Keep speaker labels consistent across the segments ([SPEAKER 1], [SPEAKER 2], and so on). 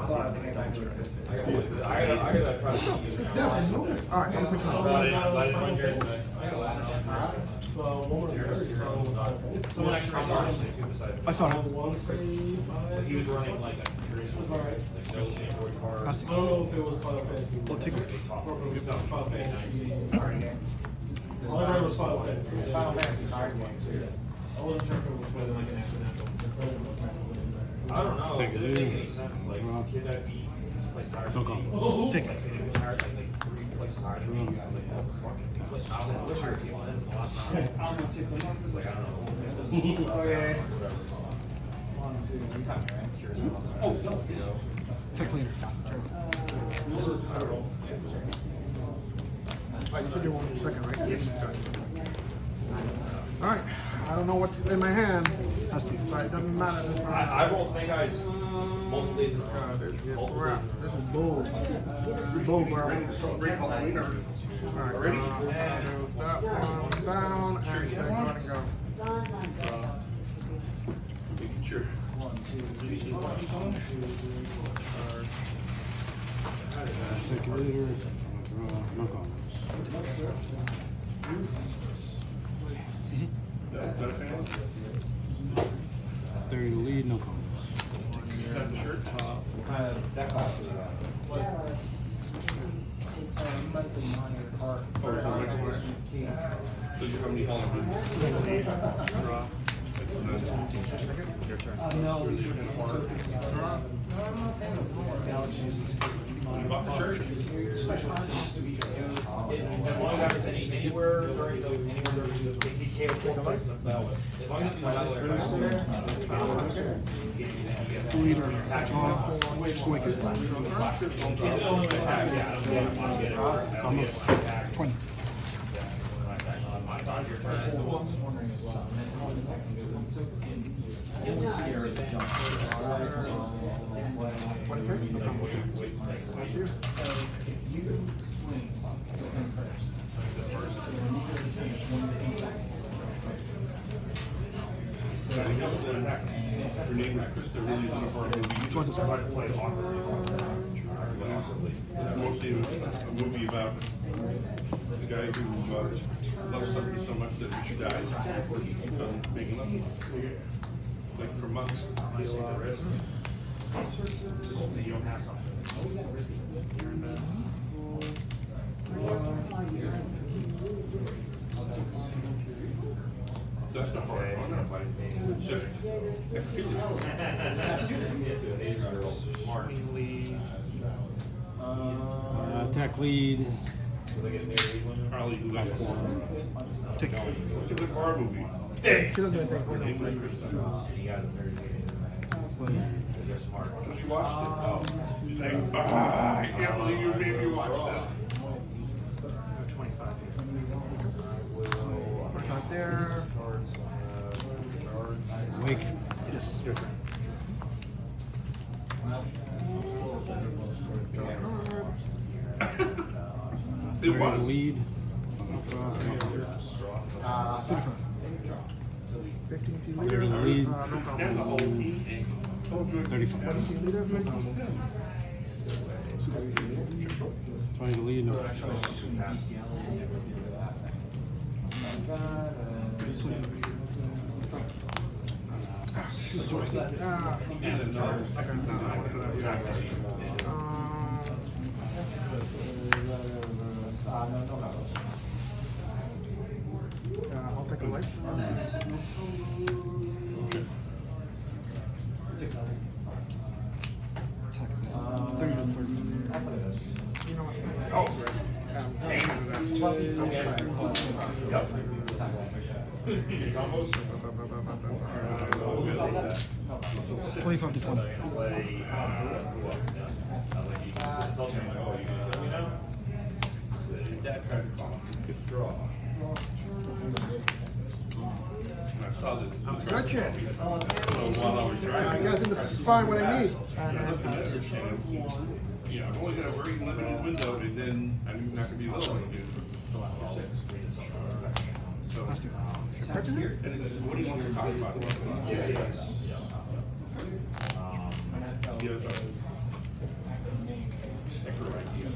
[SPEAKER 1] gotta try to see you.
[SPEAKER 2] All right, I'm gonna put you on.
[SPEAKER 1] Someone actually started too besides.
[SPEAKER 2] I saw it.
[SPEAKER 1] He was running like a traditional, like no Android card.
[SPEAKER 2] I see.
[SPEAKER 3] I don't know if it was Final Fantasy.
[SPEAKER 2] We'll take it.
[SPEAKER 3] Final Fantasy. All I read was Final Fantasy.
[SPEAKER 1] Final Fantasy card game too.
[SPEAKER 3] I wasn't sure if it was like an
[SPEAKER 1] I don't know. Does it make any sense? Like, kid that beat plays higher than me.
[SPEAKER 2] Take it.
[SPEAKER 1] Like, significantly higher, like 3 places higher than me. I was like, that's fucking. I was like, I wish I could feel it a lot more. It's like, I don't know.
[SPEAKER 4] Okay.
[SPEAKER 2] Take leader. Right, you should do one second, right? All right. I don't know what's in my hand. I see. So it doesn't matter.
[SPEAKER 1] I rolled Snake Eyes multiple days in a row.
[SPEAKER 2] This is bull. This is bull, bro. All right. That one down and take one and go.
[SPEAKER 4] Making sure.
[SPEAKER 5] Second leader, no comments. Third lead, no comments.
[SPEAKER 4] Got the shirt.
[SPEAKER 1] That class.
[SPEAKER 4] So you how many holidays? Draw. Your turn. You bought the shirt?
[SPEAKER 1] As long as it's anywhere during the KK place in the bell. As long as it's not
[SPEAKER 2] Leader. Wicked. 20.
[SPEAKER 4] Her name was Krista, really one of our movies. It's mostly a movie about the guy who loves somebody so much that she dies. Making love. Like for months.
[SPEAKER 1] You don't have something.
[SPEAKER 4] That's not hard. I'm not fighting. It's just, I can feel it.
[SPEAKER 1] Smartingly.
[SPEAKER 5] Attack lead,
[SPEAKER 4] Harley who left.
[SPEAKER 2] Take it.
[SPEAKER 4] It's a good horror movie.
[SPEAKER 2] She doesn't do anything.
[SPEAKER 4] Her name was Krista.
[SPEAKER 1] You guys are very They're smart.
[SPEAKER 4] So she watched it. Oh. She's like, I can't believe you made me watch this.
[SPEAKER 1] 25 here.
[SPEAKER 2] Put it out there.
[SPEAKER 5] awaken.
[SPEAKER 2] Yes. Your turn.
[SPEAKER 4] It was.
[SPEAKER 5] Lead.
[SPEAKER 2] 35. 15 team
[SPEAKER 5] Clear
[SPEAKER 2] leader.
[SPEAKER 5] the lead.
[SPEAKER 2] No
[SPEAKER 4] And the
[SPEAKER 2] problem.
[SPEAKER 4] whole team. Oh, good.
[SPEAKER 5] 35.
[SPEAKER 2] 17 leader. No problem.
[SPEAKER 5] 20 to lead, no.
[SPEAKER 4] And then ours.
[SPEAKER 2] I'll take a light. Attack. 30 to 30. You know what?
[SPEAKER 4] Oh,
[SPEAKER 1] Combos?
[SPEAKER 2] 25 to 20.
[SPEAKER 4] I saw that.
[SPEAKER 2] Gotcha.
[SPEAKER 4] So while I was
[SPEAKER 2] I
[SPEAKER 4] driving.
[SPEAKER 2] guess I'm just find what I need.
[SPEAKER 4] Yeah, I've only got a very limited window, and then I'm not gonna be little again. So,
[SPEAKER 2] Let's do it.
[SPEAKER 4] and it's, what do you want to talk about? Yeah. sticker idea.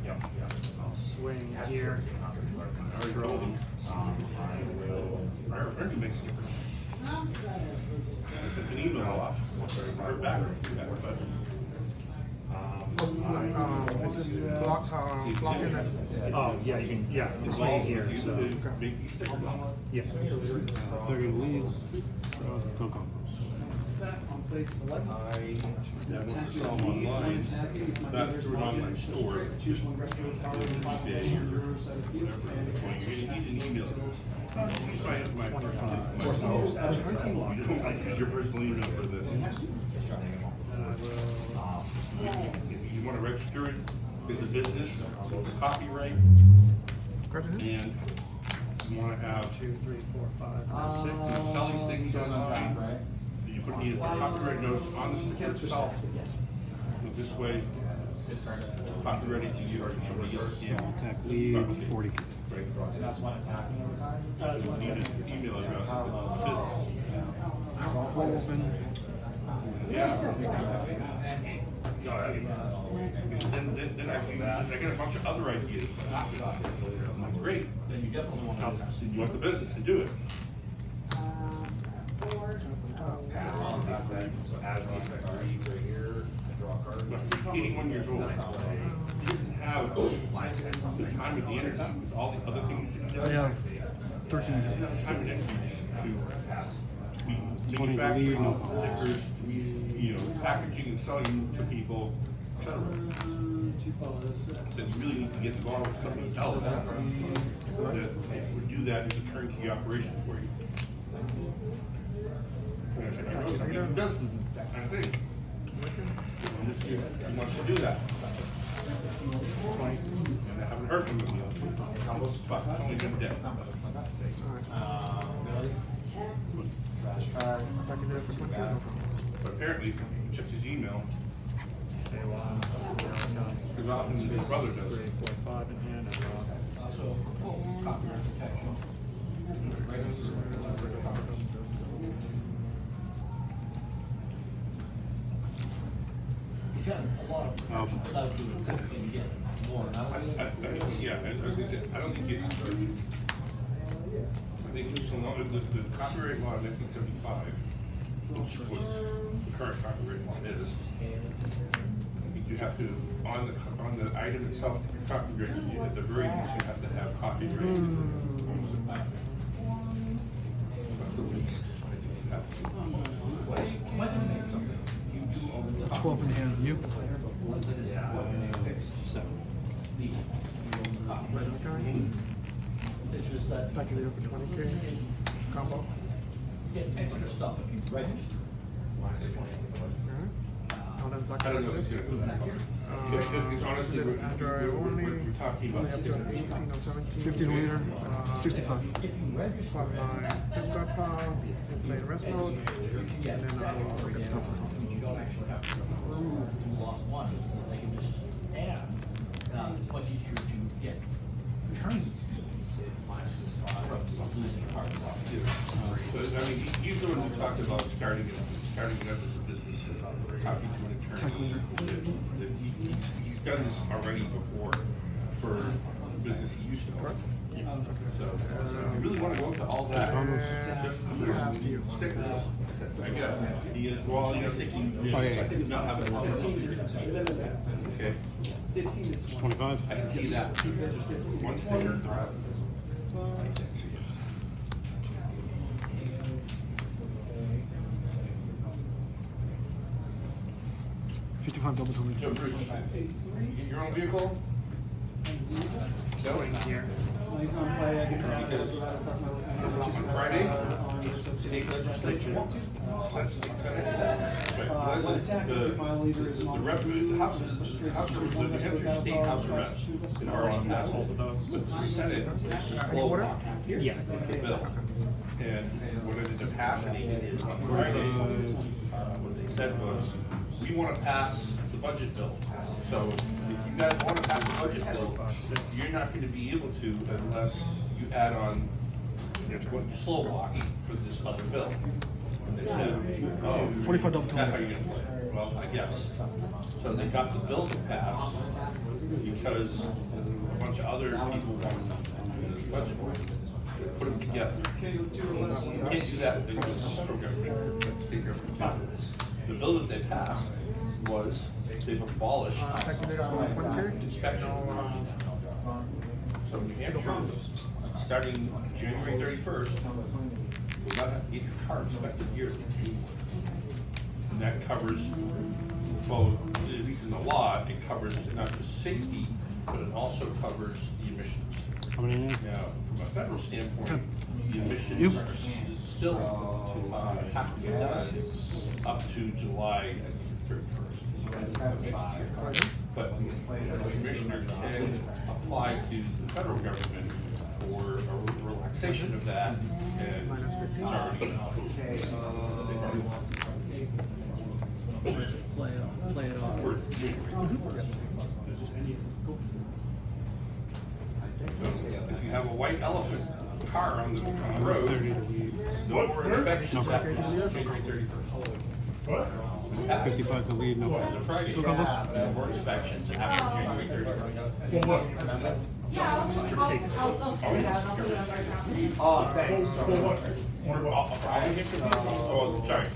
[SPEAKER 1] Yep, yep.
[SPEAKER 3] I'll swing here.
[SPEAKER 4] I already told him. I already make stickers. An email off, or back, but.
[SPEAKER 2] Is this block in it?
[SPEAKER 3] Oh, yeah, you can, yeah, it's
[SPEAKER 4] All
[SPEAKER 3] right here,
[SPEAKER 4] you
[SPEAKER 3] so,
[SPEAKER 4] to make these stickers.
[SPEAKER 3] yeah.
[SPEAKER 5] 30 to lead, no combos.
[SPEAKER 4] That was to sell them online, not through an online store, just eBay or whatever. When you get an email, use my personal, you don't use your personal email for this. If you wanna register it as a business, copyright, and you wanna have
[SPEAKER 3] 2, 3, 4, 5, 6.
[SPEAKER 4] sell these things online, you put the copyright notes on the sticker itself. But this way, it's copyrighted to you or somebody else can.
[SPEAKER 5] Attack lead, 40.
[SPEAKER 4] Right. You need an email address for the business. Yeah. Then I see, I get a bunch of other ideas. I'm like, great, then you definitely want the business to do it.
[SPEAKER 1] So as the effect reads right here, I draw a card.
[SPEAKER 4] But he's 81 years old. He didn't have the time with the internet, with all the other things that he does.
[SPEAKER 2] I have 13
[SPEAKER 4] He doesn't have time and energy to be
[SPEAKER 5] 20 to lead,
[SPEAKER 4] manufacturing
[SPEAKER 5] no problem.
[SPEAKER 4] stickers, to be, you know, packaging and selling them to people, etc. That you really need to get involved with somebody else that would do that as a turnkey operation for you. And I said, I know somebody who does that kind of thing. And this, he wants to do that. And I haven't heard from him yet. But it's only been a day. But apparently, he checks his email as often as his brother does.
[SPEAKER 3] 3, 4, 5 in hand, I draw.
[SPEAKER 4] Yeah, I don't think it, I think it's so long, the copyright law in 1975, which is what the current copyright law is. I think you have to, on the item itself, copyright, at the very least, you have to have copyright. That's the least, I think you have to.
[SPEAKER 2] 12 in hand. You?
[SPEAKER 5] 7.
[SPEAKER 6] It's just that
[SPEAKER 2] Back leader for 20K. Combo.
[SPEAKER 6] get extra stuff if you register.
[SPEAKER 2] All them
[SPEAKER 4] I don't know if it's gonna go that far. Because honestly, we're talking about
[SPEAKER 2] Up to 18 or 17.
[SPEAKER 5] 15 leader, 65.
[SPEAKER 6] If you register,
[SPEAKER 2] From my flip.com, play the rest mode, and
[SPEAKER 6] get
[SPEAKER 2] then
[SPEAKER 6] second
[SPEAKER 2] I'll
[SPEAKER 6] or
[SPEAKER 2] get
[SPEAKER 6] get
[SPEAKER 2] the top one.
[SPEAKER 6] you don't actually have to prove you lost money, so that they can just add. It's much easier to get attorney's fees from losing a parking lot.
[SPEAKER 4] But I mean, he's the one who talked about starting it up as a business, talking to an attorney. He's done this already before for business he used to work. So, if you really wanna go into all that, just for stickers. I guess, he is, well, you know, thinking, I think not having a 15. Okay,
[SPEAKER 5] Just 25.
[SPEAKER 4] I can see that, just one sticker. I can't see it.
[SPEAKER 2] $55 double to lead.
[SPEAKER 4] So Bruce, you get your own vehicle?
[SPEAKER 3] Going here.
[SPEAKER 4] Because on Friday, state legislature. The rep, the House of, the New Hampshire State House of Reps had already passed it, but the Senate is slow walking
[SPEAKER 3] Yeah.
[SPEAKER 4] the bill. And what ended up happening is on Friday, what they said was, we wanna pass the budget bill. So if you guys wanna pass the budget bill, you're not gonna be able to unless you add on what you slow walk for this other bill. And they said, oh.
[SPEAKER 2] $45
[SPEAKER 4] That's how you're gonna do it. Well, I guess. So they got the bill to pass because a bunch of other people wanted the budget. They put them together. You can't do that with the federal government, state government. The bill that they passed was they've abolished inspection. So New Hampshire, starting January 31st, will not have to get your car inspected yearly. And that covers, well, at least in the law, it covers not just safety, but it also covers the emissions.
[SPEAKER 5] How many in there?
[SPEAKER 4] Now, from a federal standpoint, the emissions is still have to be done up to July 31st of next year. But the commissioner can apply to the federal government for a relaxation of that, and it's already approved.
[SPEAKER 5] Play it off.
[SPEAKER 4] For January 31st. So if you have a white elephant car on the road, no more inspections after January 31st.
[SPEAKER 3] What?
[SPEAKER 5] 55 to lead, no.
[SPEAKER 4] It's a Friday.
[SPEAKER 5] Look at this.
[SPEAKER 4] No more inspections after January 31st.
[SPEAKER 3] Well, what?
[SPEAKER 7] Oh, thanks.
[SPEAKER 3] Well, what? What about?
[SPEAKER 4] Oh, sorry.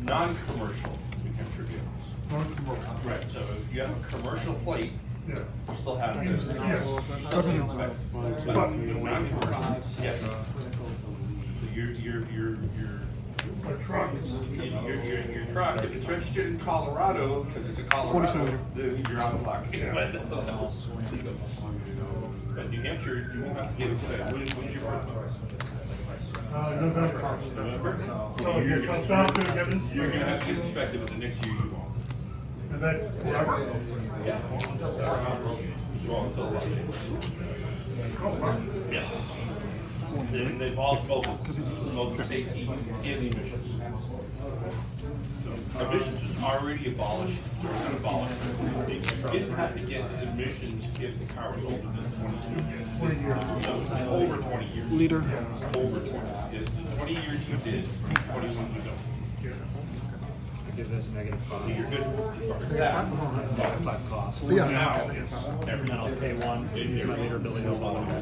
[SPEAKER 4] Non-commercial New Hampshire vehicles.
[SPEAKER 3] Non-commercial.
[SPEAKER 4] Right, so if you have a commercial plate,
[SPEAKER 3] Yeah.
[SPEAKER 4] you still have to.
[SPEAKER 3] Yes.
[SPEAKER 4] Still have to inspect. But non-commercial, yes. So
[SPEAKER 3] A truck.
[SPEAKER 4] your truck, if it's registered in Colorado, because it's a Colorado, then you're out of luck. But New Hampshire, you won't have to get inspected. When's your birthday?
[SPEAKER 3] November.
[SPEAKER 4] November?
[SPEAKER 3] So you're gonna stop to get this.
[SPEAKER 4] You're gonna have to get inspected, but the next year you won't.
[SPEAKER 3] And that's forever.
[SPEAKER 4] Well, until election. Yeah. And they've also both safety and emissions. So, emissions is already abolished, or not abolished. You didn't have to get emissions if the car was older than 20 years. No, over 20 years.
[SPEAKER 5] Leader.
[SPEAKER 4] Over 20. The 20 years you did, 21 you don't.
[SPEAKER 8] Give this a negative
[SPEAKER 4] So
[SPEAKER 8] 5.
[SPEAKER 4] you're good as far as that.
[SPEAKER 8] Negative 5 cost.
[SPEAKER 2] Yeah.
[SPEAKER 4] Now, it's
[SPEAKER 8] And then
[SPEAKER 4] everything.
[SPEAKER 8] I'll pay 1, use my meter billing no longer.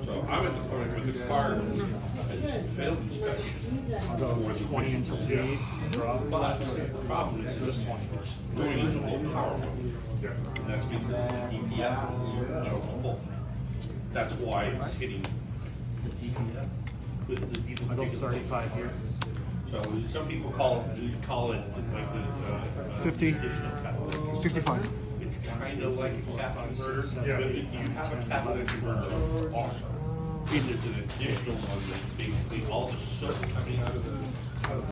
[SPEAKER 4] So I'm at the point where the car has failed inspection.
[SPEAKER 8] I'll go 20 until T, drop.
[SPEAKER 4] But the problem is this one is going into low power mode. And that's because the DPF is choke full. That's why it's hitting the diesel.
[SPEAKER 8] I'll go 35 here.
[SPEAKER 4] So some people call it like the
[SPEAKER 2] 50.
[SPEAKER 4] additional catalytic.
[SPEAKER 2] 65.
[SPEAKER 4] It's kind of like a catalytic converter, but you have a catalytic converter also. There's an additional one that's basically all the soot coming out of the